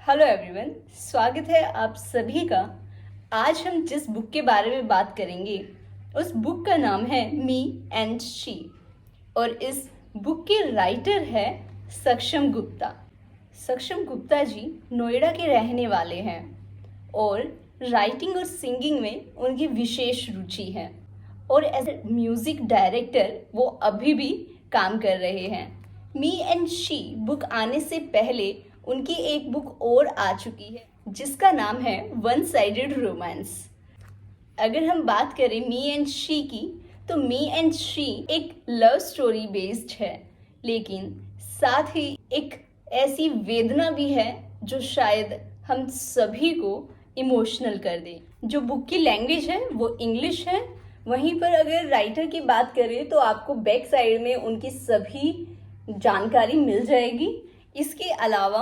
Hello everyone, स्वागत है आप सभी का। आज हम जिस बुक के बारे में बात करेंगे उस बुक का नाम है मी एंड शी और इस बुक के राइटर है सक्षम गुप्ता। सक्षम गुप्ता जी नोएडा के रहने वाले हैं और राइटिंग और सिंगिंग में उनकी विशेष रुचि है और एज ए म्यूज़िक डायरेक्टर वो अभी भी काम कर रहे हैं। मी एंड शी बुक आने से पहले उनकी एक बुक और आ चुकी है जिसका नाम है वन साइडेड रोमांस। अगर हम बात करें मी एंड शी की तो मी एंड शी एक लव स्टोरी बेस्ड है, लेकिन साथ ही एक ऐसी वेदना भी है जो शायद हम सभी को इमोशनल कर दे। जो बुक की लैंग्वेज है वो इंग्लिश है। वहीं पर अगर राइटर की बात करें तो आपको बैक साइड में उनकी सभी जानकारी मिल जाएगी। इसके अलावा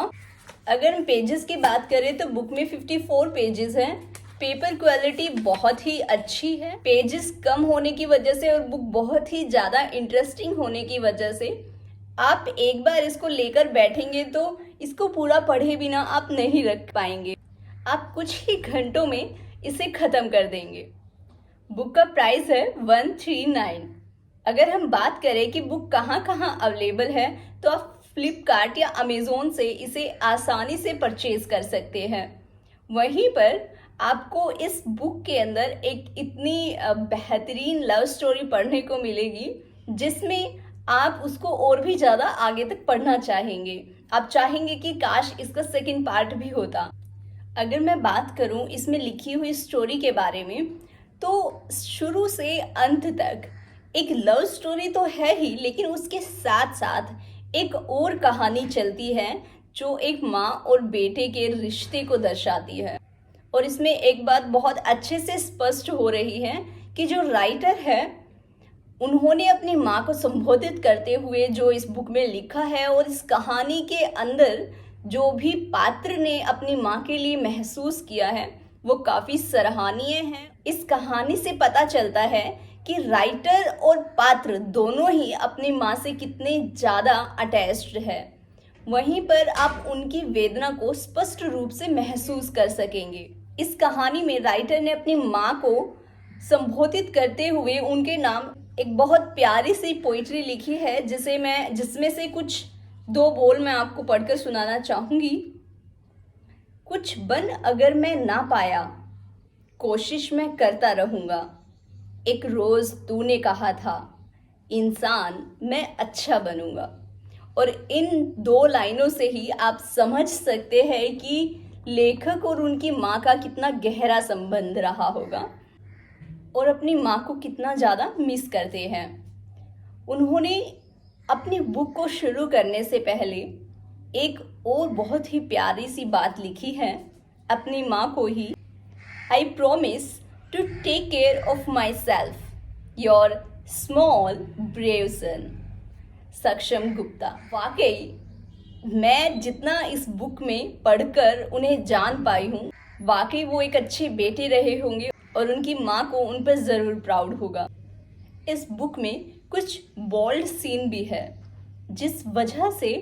अगर हम पेजेस की बात करें तो बुक में 54 पेजेस हैं। पेपर क्वालिटी बहुत ही अच्छी है। पेजेस कम होने की वजह से और बुक बहुत ही ज़्यादा इंटरेस्टिंग होने की वजह से आप एक बार इसको लेकर बैठेंगे तो इसको पूरा पढ़े बिना आप नहीं रख पाएंगे। आप कुछ ही घंटों में इसे ख़त्म कर देंगे। बुक का प्राइस है 139। अगर हम बात करें कि बुक कहाँ कहाँ अवेलेबल है तो आप फ्लिपकार्ट या अमेज़ोन से इसे आसानी से परचेज कर सकते हैं। वहीं पर आपको इस बुक के अंदर एक इतनी बेहतरीन लव स्टोरी पढ़ने को मिलेगी जिसमें आप उसको और भी ज़्यादा आगे तक पढ़ना चाहेंगे। आप चाहेंगे कि काश इसका सेकंड पार्ट भी होता। अगर मैं बात करूं इसमें लिखी हुई स्टोरी के बारे में तो शुरू से अंत तक एक लव स्टोरी तो है ही, लेकिन उसके साथ साथ एक और कहानी चलती है जो एक माँ और बेटे के रिश्ते को दर्शाती है। और इसमें एक बात बहुत अच्छे से स्पष्ट हो रही है कि जो राइटर है उन्होंने अपनी माँ को संबोधित करते हुए जो इस बुक में लिखा है और इस कहानी के अंदर जो भी पात्र ने अपनी माँ के लिए महसूस किया है वो काफ़ी सराहनीय है। इस कहानी से पता चलता है कि राइटर और पात्र दोनों ही अपनी माँ से कितने ज़्यादा अटैच्ड है। वहीं पर आप उनकी वेदना को स्पष्ट रूप से महसूस कर सकेंगे। इस कहानी में राइटर ने अपनी माँ को संबोधित करते हुए उनके नाम एक बहुत प्यारी सी पोइट्री लिखी है जिसमें से कुछ दो बोल मैं आपको पढ़कर सुनाना चाहूँगी। कुछ बन अगर मैं ना पाया, कोशिश मैं करता रहूँगा। एक रोज़ तूने कहा था, इंसान मैं अच्छा बनूँगा। और इन दो लाइनों से ही आप समझ सकते हैं कि लेखक और उनकी माँ का कितना गहरा संबंध रहा होगा और अपनी माँ को कितना ज़्यादा मिस करते हैं। उन्होंने अपनी बुक को शुरू करने से पहले एक और बहुत ही प्यारी सी बात लिखी है अपनी माँ को ही। I promise to take care of myself, your small brave son. Saksham Gupta. वाकई मैं जितना इस बुक में पढ़कर उन्हें जान पाई हूँ, वाकई वो एक अच्छे बेटे रहे होंगे और उनकी माँ को उन पर ज़रूर प्राउड होगा। इस बुक में कुछ बोल्ड सीन भी है जिस वजह से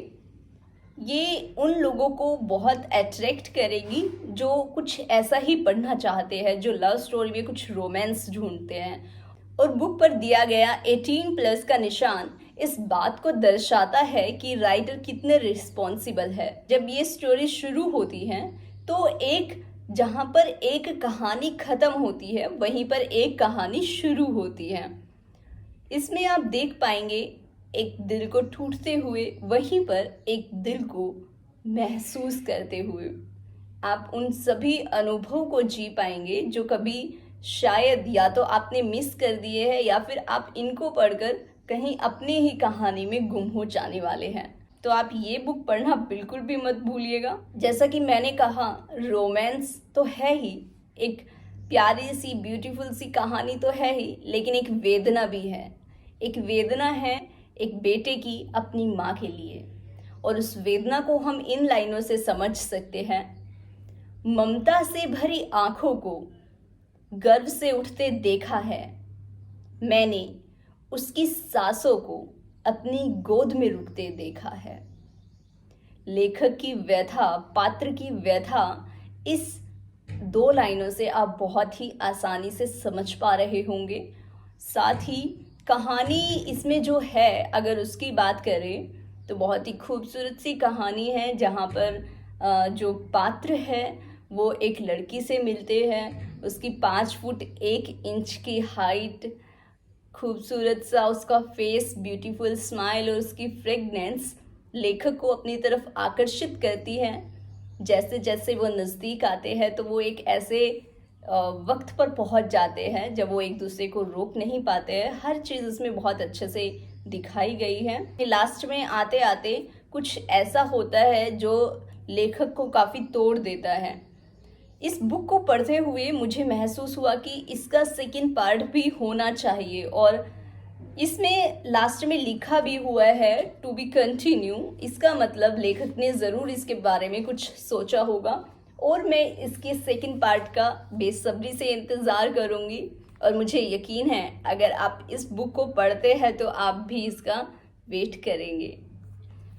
ये उन लोगों को बहुत अट्रैक्ट करेगी जो कुछ ऐसा ही पढ़ना चाहते हैं, जो लव स्टोरी में कुछ रोमांस ढूंढते हैं। और बुक पर दिया गया 18+ का निशान इस बात को दर्शाता है कि राइटर कितने रिस्पॉन्सिबल है। जब ये स्टोरी शुरू होती है तो जहाँ पर एक कहानी ख़त्म होती है वहीं पर एक कहानी शुरू होती है। इसमें आप देख पाएंगे एक दिल को टूटते हुए, वहीं पर एक दिल को महसूस करते हुए आप उन सभी अनुभव को जी पाएंगे जो कभी शायद या तो आपने मिस कर दिए हैं या फिर आप इनको पढ़कर कहीं अपनी ही कहानी में गुम हो जाने वाले हैं। तो आप ये बुक पढ़ना बिल्कुल भी मत भूलिएगा। जैसा कि मैंने कहा, रोमांस तो है ही, एक प्यारी सी ब्यूटीफुल सी कहानी तो है ही, लेकिन एक वेदना भी है। एक वेदना है एक बेटे की अपनी माँ के लिए, और उस वेदना को हम इन लाइनों से समझ सकते हैं। ममता से भरी आंखों को गर्व से उठते देखा है मैंने, उसकी सांसों को अपनी गोद में रुकते देखा है। लेखक की व्यथा, पात्र की व्यथा इस 2 लाइनों से आप बहुत ही आसानी से समझ पा रहे होंगे। साथ ही कहानी इसमें जो है, अगर उसकी बात करें तो बहुत ही खूबसूरत सी कहानी है, जहाँ पर जो पात्र है वो एक लड़की से मिलते हैं। उसकी 5 फुट 1 इंच की हाइट, खूबसूरत सा उसका फेस, ब्यूटीफुल स्माइल और उसकी फ्रेगनेंस लेखक को अपनी तरफ आकर्षित करती है। जैसे जैसे वो नज़दीक आते हैं तो वो एक ऐसे वक्त पर पहुंच जाते हैं जब वो एक दूसरे को रोक नहीं पाते हैं। हर चीज़ उसमें बहुत अच्छे से दिखाई गई है। लास्ट में आते आते कुछ ऐसा होता है जो लेखक को काफ़ी तोड़ देता है। इस बुक को पढ़ते हुए मुझे महसूस हुआ कि इसका सेकंड पार्ट भी होना चाहिए, और इसमें लास्ट में लिखा भी हुआ है टू बी कंटिन्यू। इसका मतलब लेखक ने ज़रूर इसके बारे में कुछ सोचा होगा, और मैं इसके सेकंड पार्ट का बेसब्री से इंतज़ार करूँगी। और मुझे यकीन है अगर आप इस बुक को पढ़ते हैं तो आप भी इसका वेट करेंगे।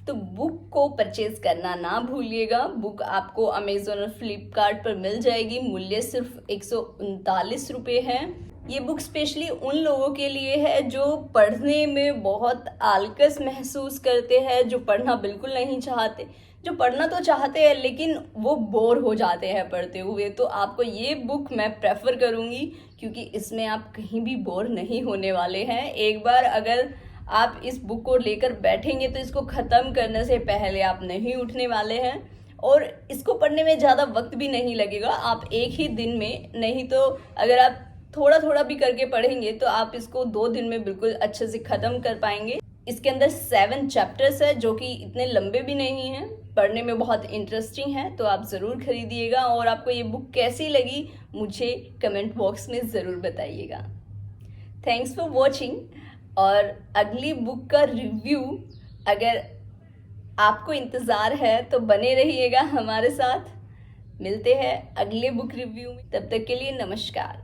तो बुक को परचेज करना ना भूलिएगा। बुक आपको अमेज़ोन और फ्लिपकार्ट पर मिल जाएगी। मूल्य सिर्फ 139 रुपये है। ये बुक स्पेशली उन लोगों के लिए है जो पढ़ने में बहुत आलकस महसूस करते हैं, जो पढ़ना बिल्कुल नहीं चाहते, जो पढ़ना तो चाहते हैं लेकिन वो बोर हो जाते हैं पढ़ते हुए। तो आपको ये बुक मैं प्रेफर करूँगी, क्योंकि इसमें आप कहीं भी बोर नहीं होने वाले हैं। एक बार अगर आप इस बुक को लेकर बैठेंगे तो इसको ख़त्म करने से पहले आप नहीं उठने वाले हैं, और इसको पढ़ने में ज़्यादा वक्त भी नहीं लगेगा। आप एक ही दिन में, नहीं तो अगर आप थोड़ा थोड़ा भी करके पढ़ेंगे तो आप इसको 2 दिन में बिल्कुल अच्छे से ख़त्म कर पाएंगे। इसके अंदर 7 चैप्टर्स है जो कि इतने लंबे भी नहीं हैं, पढ़ने में बहुत इंटरेस्टिंग है। तो आप ज़रूर खरीदिएगा, और आपको ये बुक कैसी लगी मुझे कमेंट बॉक्स में ज़रूर बताइएगा। Thanks for watching. और अगली बुक का रिव्यू अगर आपको इंतज़ार है तो बने रहिएगा हमारे साथ। मिलते हैं अगले बुक रिव्यू में, तब तक के लिए नमस्कार।